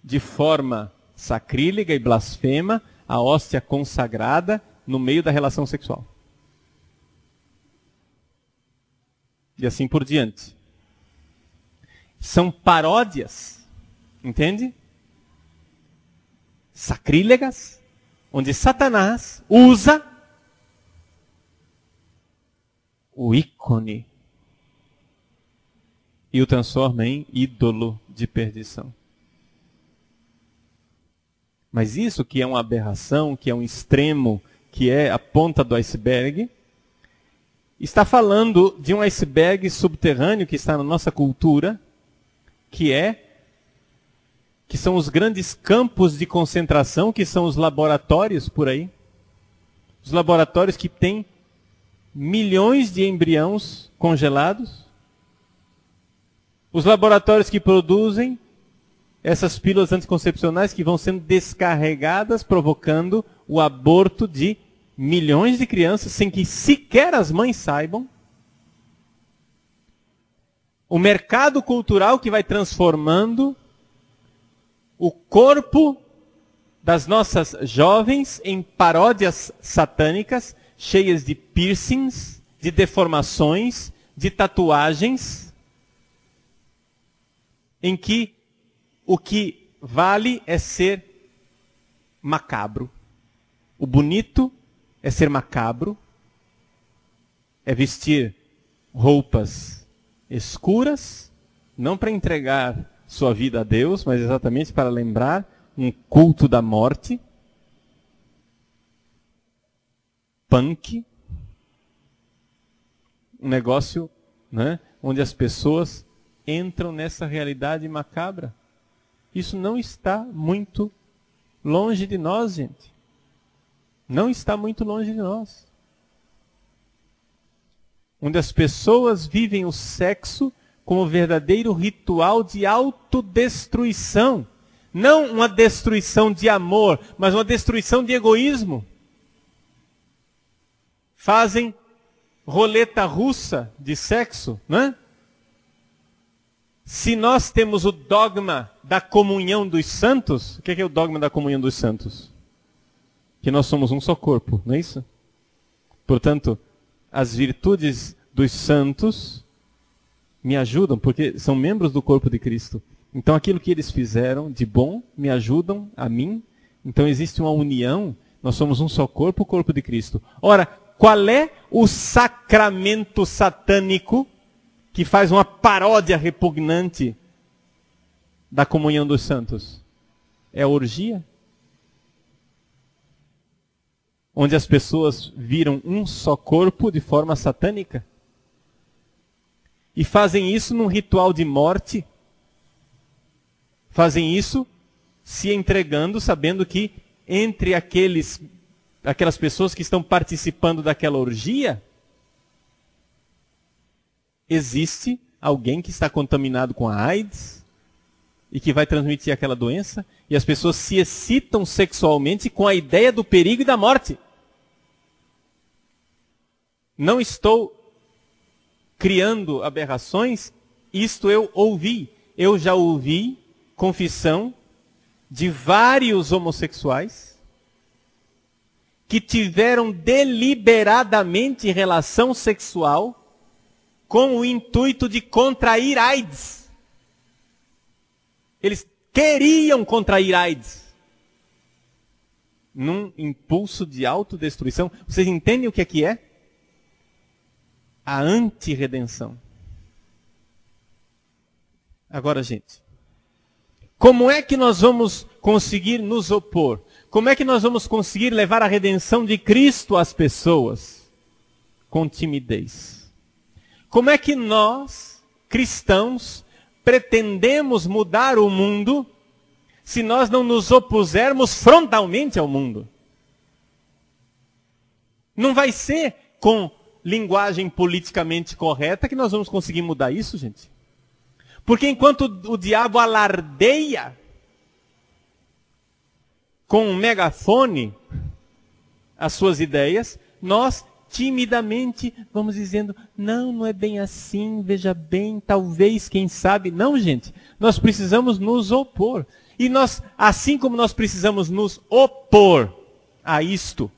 de forma sacrílega e blasfema a hóstia consagrada no meio da relação sexual. E assim por diante. São paródias, entende? Sacrílegas, onde Satanás usa o ícone e o transforma em ídolo de perdição. Mas isso que é uma aberração, que é um extremo, que é a ponta do iceberg, está falando de um iceberg subterrâneo que está na nossa cultura, que são os grandes campos de concentração, que são os laboratórios por aí. Os laboratórios que têm milhões de embriões congelados. Os laboratórios que produzem essas pílulas anticoncepcionais que vão sendo descarregadas, provocando o aborto de milhões de crianças, sem que sequer as mães saibam. O mercado cultural que vai transformando o corpo das nossas jovens em paródias satânicas, cheias de piercings, de deformações, de tatuagens, em que o que vale é ser macabro. O bonito é ser macabro, é vestir roupas escuras, não para entregar sua vida a Deus, mas exatamente para lembrar um culto da morte, punk, um negócio, né, onde as pessoas entram nessa realidade macabra. Isso não está muito longe de nós, gente. Não está muito longe de nós. Onde as pessoas vivem o sexo como verdadeiro ritual de autodestruição. Não uma destruição de amor, mas uma destruição de egoísmo. fazem roleta russa de sexo, né? Se nós temos o dogma da comunhão dos santos, o que é o dogma da comunhão dos santos? Que nós somos um só corpo, não é isso? Portanto, as virtudes dos santos me ajudam, porque são membros do corpo de Cristo. Então aquilo que eles fizeram de bom me ajudam a mim. Então existe uma união, nós somos um só corpo, o corpo de Cristo. Ora, qual é o sacramento satânico que faz uma paródia repugnante da comunhão dos santos? É a orgia. Onde as pessoas viram um só corpo de forma satânica. E fazem isso num ritual de morte. Fazem isso se entregando, sabendo que entre aquelas pessoas que estão participando daquela orgia, existe alguém que está contaminado com a AIDS e que vai transmitir aquela doença, e as pessoas se excitam sexualmente com a ideia do perigo e da morte. Não estou criando aberrações, isto eu ouvi. Eu já ouvi confissão de vários homossexuais que tiveram deliberadamente relação sexual com o intuito de contrair AIDS. Eles queriam contrair AIDS. Num impulso de autodestruição. Vocês entendem o que é? A antirredenção. Agora, gente, como é que nós vamos conseguir nos opor? Como é que nós vamos conseguir levar a redenção de Cristo às pessoas? Com timidez. Como é que nós, cristãos, pretendemos mudar o mundo se nós não nos opusermos frontalmente ao mundo? Não vai ser com linguagem politicamente correta que nós vamos conseguir mudar isso, gente. Porque enquanto o diabo alardeia com um megafone as suas ideias, nós timidamente vamos dizendo, não é bem assim, veja bem, talvez, quem sabe. Não, gente, nós precisamos nos opor. E nós, assim como nós precisamos nos opor a isto,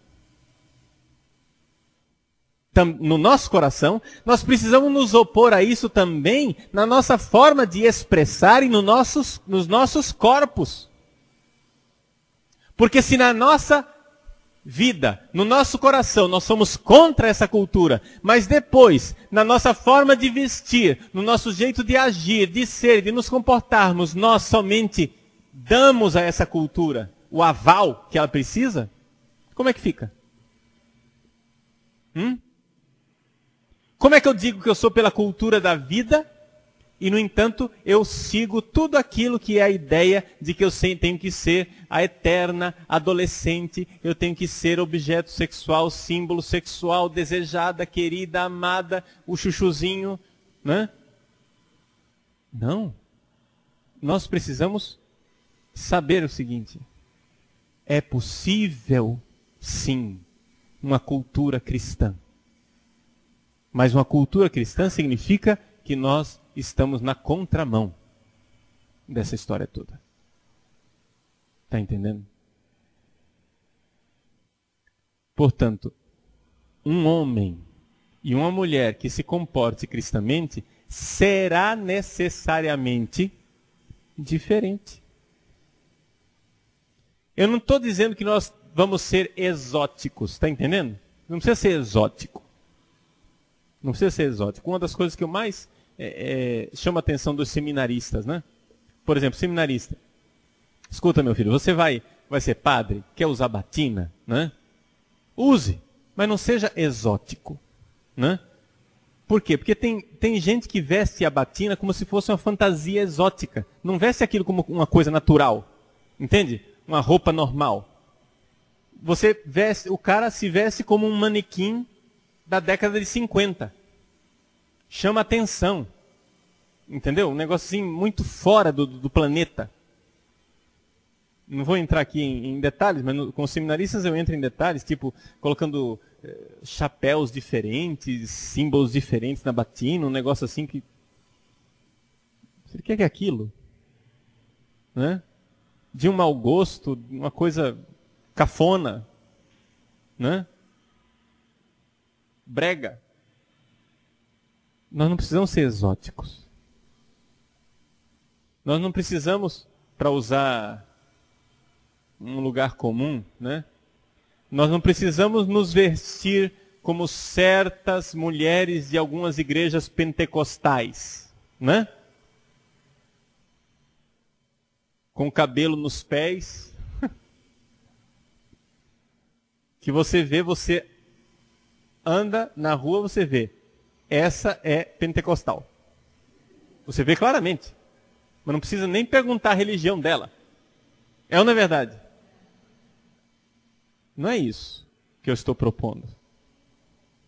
no nosso coração, nós precisamos nos opor a isso também na nossa forma de expressar e nos nossos corpos. Porque se na nossa vida, no nosso coração, nós somos contra essa cultura, mas depois, na nossa forma de vestir, no nosso jeito de agir, de ser, de nos comportarmos, nós somente damos a essa cultura o aval que ela precisa, como é que fica? Como é que eu digo que eu sou pela cultura da vida e, no entanto, eu sigo tudo aquilo que é a ideia de que eu tenho que ser a eterna adolescente, eu tenho que ser objeto sexual, símbolo sexual, desejada, querida, amada, o chuchuzinho, né? Não. Nós precisamos saber o seguinte: é possível, sim, uma cultura cristã. Mas uma cultura cristã significa que nós estamos na contramão dessa história toda. Está entendendo? Portanto, um homem e uma mulher que se comporte cristamente será necessariamente diferente. Eu não estou dizendo que nós vamos ser exóticos, está entendendo? Não precisa ser exótico. Não precisa ser exótico. Uma das coisas que eu mais chama a atenção dos seminaristas, né? Por exemplo, seminarista. Escuta, meu filho, você vai ser padre, quer usar batina, né? Use, mas não seja exótico, né? Por quê? Porque tem gente que veste a batina como se fosse uma fantasia exótica. Não veste aquilo como uma coisa natural. Entende? Uma roupa normal. O cara se veste como um manequim da década de 50. Chama atenção. Entendeu? Um negócio assim muito fora do planeta. Não vou entrar aqui em detalhes, mas com os seminaristas eu entro em detalhes, tipo, colocando chapéus diferentes, símbolos diferentes na batina, um negócio assim que... Você quer que é aquilo? Né? De um mau gosto, uma coisa cafona, né? Brega. Nós não precisamos ser exóticos. Nós não precisamos, para usar um lugar comum, né? Nós não precisamos nos vestir como certas mulheres de algumas igrejas pentecostais, né? Com cabelo nos pés. Que você vê, você anda na rua, você vê. Essa é pentecostal. Você vê claramente. Mas não precisa nem perguntar a religião dela. É ou não é verdade? Não é isso que eu estou propondo.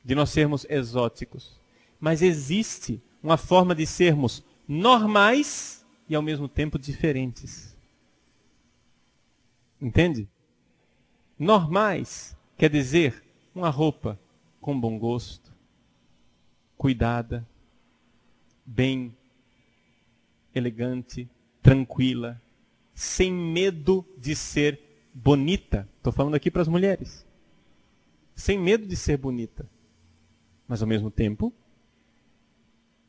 De nós sermos exóticos. Mas existe uma forma de sermos normais e ao mesmo tempo diferentes. Entende? Normais quer dizer uma roupa com bom gosto, cuidada, bem, elegante, tranquila, sem medo de ser bonita. Estou falando aqui para as mulheres. Sem medo de ser bonita. Mas ao mesmo tempo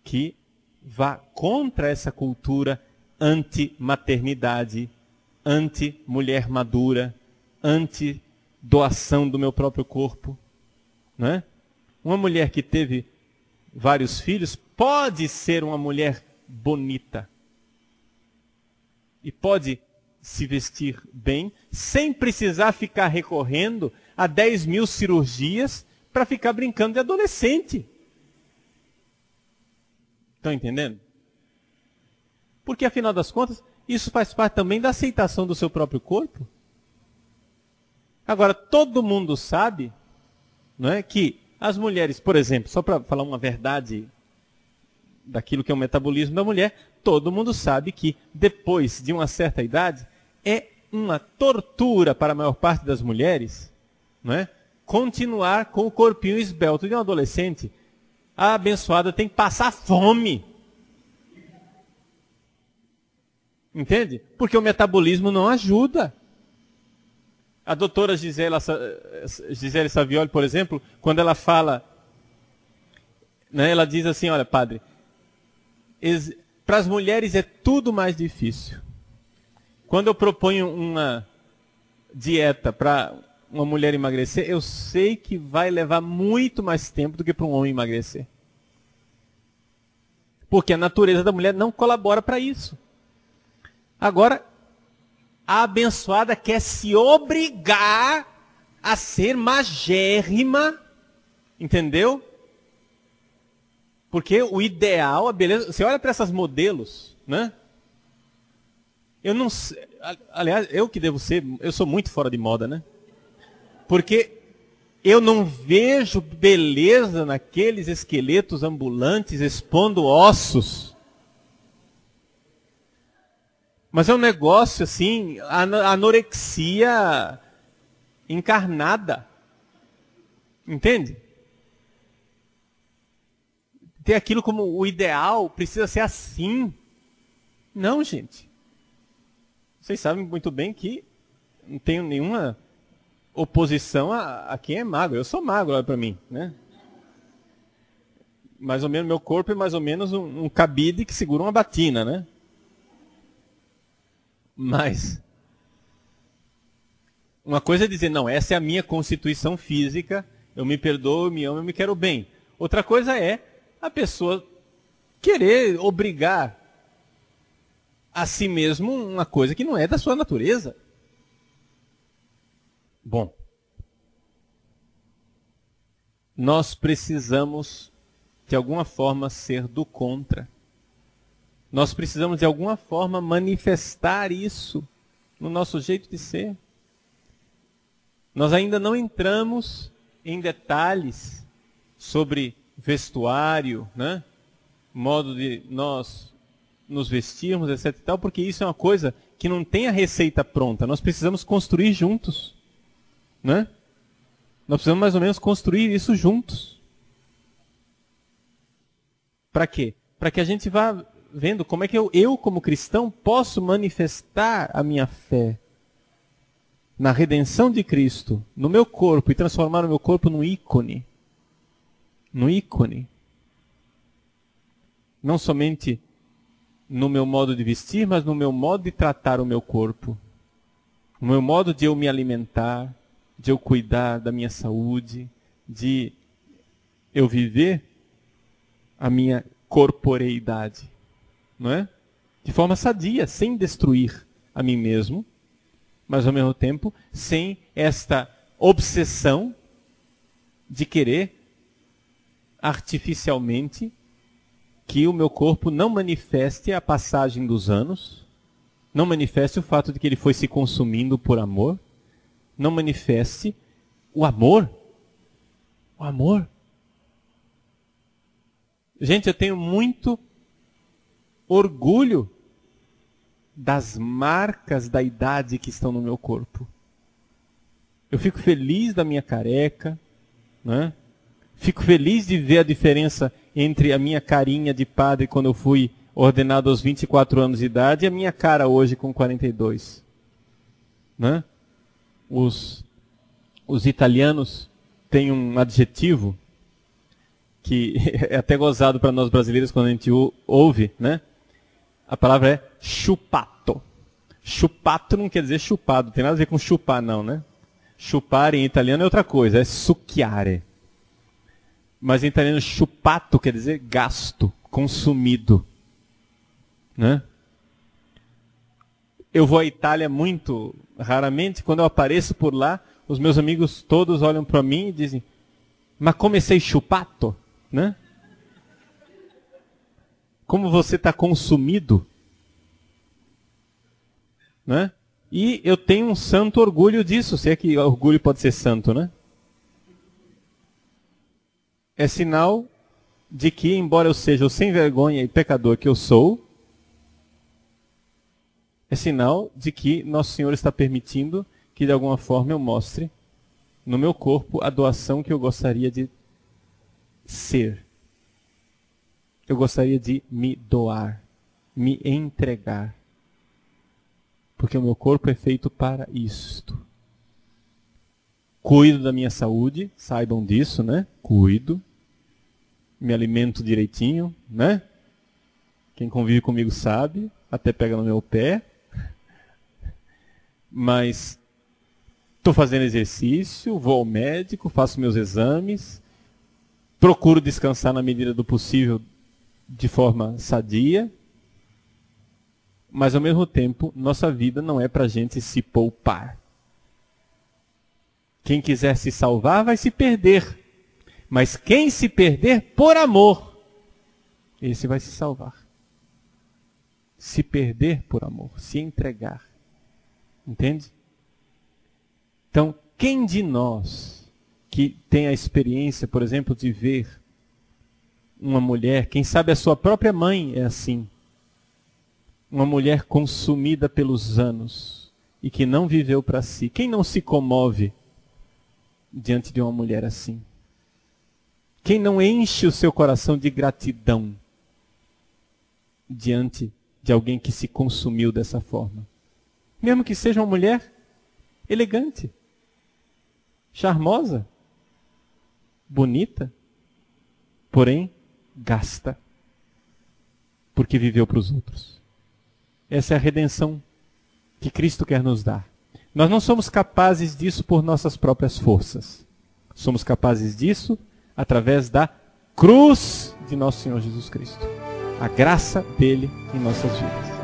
que vá contra essa cultura anti-maternidade, anti-mulher madura, anti-doação do meu próprio corpo. Não é? Uma mulher que teve vários filhos pode ser uma mulher bonita. E pode se vestir bem, sem precisar ficar recorrendo a 10 mil cirurgias para ficar brincando de adolescente. Estão entendendo? Porque, afinal das contas, isso faz parte também da aceitação do seu próprio corpo. Agora, todo mundo sabe, não é, que as mulheres, por exemplo, só para falar uma verdade daquilo que é o metabolismo da mulher, todo mundo sabe que depois de uma certa idade é uma tortura para a maior parte das mulheres, não é, continuar com o corpinho esbelto de um adolescente. A abençoada tem que passar fome. Entende? Porque o metabolismo não ajuda. A doutora Gisele Savioli, por exemplo, quando ela fala, né, ela diz assim, olha, padre, para as mulheres é tudo mais difícil. Quando eu proponho uma dieta para uma mulher emagrecer, eu sei que vai levar muito mais tempo do que para um homem emagrecer. Porque a natureza da mulher não colabora para isso. Agora, a abençoada quer se obrigar a ser magérrima, entendeu? Porque o ideal, a beleza... Você olha para essas modelos, né? Eu não sei... Aliás, eu que devo ser... Eu sou muito fora de moda, né? Porque eu não vejo beleza naqueles esqueletos ambulantes expondo ossos. Mas é um negócio assim, anorexia encarnada. Entende? Ter aquilo como o ideal, precisa ser assim. Não, gente. Vocês sabem muito bem que não tenho nenhuma oposição a quem é magro. Eu sou magro, olha para mim, né? Mais ou menos, meu corpo é mais ou menos um cabide que segura uma batina, né? Mas uma coisa é dizer, não, essa é a minha constituição física, eu me perdoo, eu me amo, eu me quero bem. Outra coisa é a pessoa querer obrigar a si mesmo uma coisa que não é da sua natureza. Bom, nós precisamos de alguma forma ser do contra. Nós precisamos de alguma forma manifestar isso no nosso jeito de ser. Nós ainda não entramos em detalhes sobre vestuário, né? Modo de nós nos vestirmos, etc. e tal, porque isso é uma coisa que não tem a receita pronta. Nós precisamos construir juntos, né? Nós precisamos mais ou menos construir isso juntos. Para quê? Para que a gente vá vendo como é que eu como cristão, posso manifestar a minha fé na redenção de Cristo, no meu corpo, e transformar o meu corpo num ícone. No ícone. Não somente no meu modo de vestir, mas no meu modo de tratar o meu corpo. No meu modo de eu me alimentar, de eu cuidar da minha saúde, de eu viver a minha corporeidade, não é? De forma sadia, sem destruir a mim mesmo, mas ao mesmo tempo sem esta obsessão de querer artificialmente que o meu corpo não manifeste a passagem dos anos, não manifeste o fato de que ele foi se consumindo por amor, não manifeste o amor. O amor. Gente, eu tenho muito orgulho das marcas da idade que estão no meu corpo. Eu fico feliz da minha careca, né? Fico feliz de ver a diferença entre a minha carinha de padre quando eu fui ordenado aos 24 anos de idade e a minha cara hoje com 42. Né? Os italianos têm um adjetivo que é até gozado para nós brasileiros quando a gente ouve, né? A palavra é chupato. Chupato não quer dizer chupado, não tem nada a ver com chupar não, né? Chupar em italiano é outra coisa, é succhiare. Mas em italiano chupato quer dizer gasto, consumido. Né? Eu vou à Itália muito raramente, quando eu apareço por lá, os meus amigos todos olham para mim e dizem, mas come sei chupato? Né? Como você está consumido? Né? E eu tenho um santo orgulho disso, se é que orgulho pode ser santo, né? É sinal de que, embora eu seja o sem vergonha e pecador que eu sou, é sinal de que Nosso Senhor está permitindo que de alguma forma eu mostre no meu corpo a doação que eu gostaria de ser. Eu gostaria de me doar, me entregar. Porque o meu corpo é feito para isto. Cuido da minha saúde, saibam disso, né? Cuido. Me alimento direitinho, né? Quem convive comigo sabe, até pega no meu pé. Mas estou fazendo exercício, vou ao médico, faço meus exames, procuro descansar na medida do possível de forma sadia. Mas ao mesmo tempo, nossa vida não é para a gente se poupar. Quem quiser se salvar vai se perder. Mas quem se perder por amor, esse vai se salvar. Se perder por amor, se entregar. Entende? Então, quem de nós que tem a experiência, por exemplo, de ver uma mulher, quem sabe a sua própria mãe é assim, uma mulher consumida pelos anos e que não viveu para si, quem não se comove diante de uma mulher assim? Quem não enche o seu coração de gratidão diante de alguém que se consumiu dessa forma? Mesmo que seja uma mulher elegante, charmosa, bonita, porém gasta, porque viveu para os outros. Essa é a redenção que Cristo quer nos dar. Nós não somos capazes disso por nossas próprias forças. Somos capazes disso através da cruz de nosso Senhor Jesus Cristo. A graça dele em nossas vidas.